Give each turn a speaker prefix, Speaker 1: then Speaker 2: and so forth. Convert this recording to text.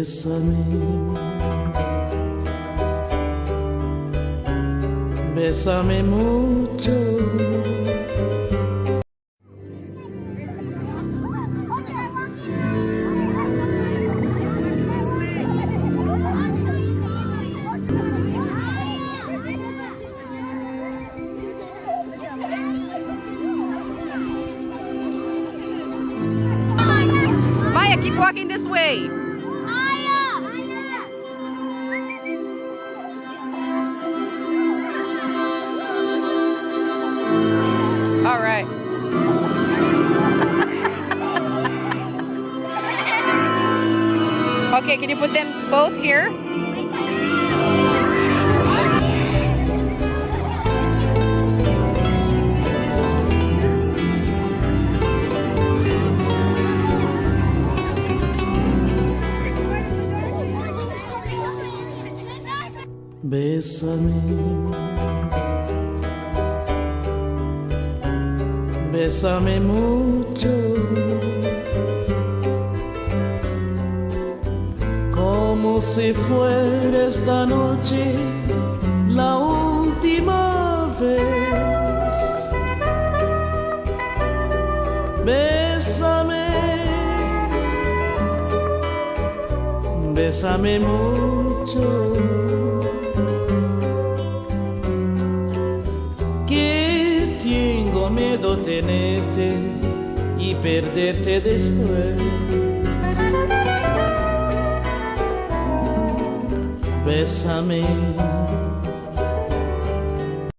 Speaker 1: Bésame, bésame mucho.
Speaker 2: Maya, keep walking this way. All right. Okay, can you put them both here?
Speaker 1: Bésame, bésame mucho, como si fuera esta noche la última vez. Bésame, bésame mucho. Tengo miedo tenerte y perderte después. Bésame,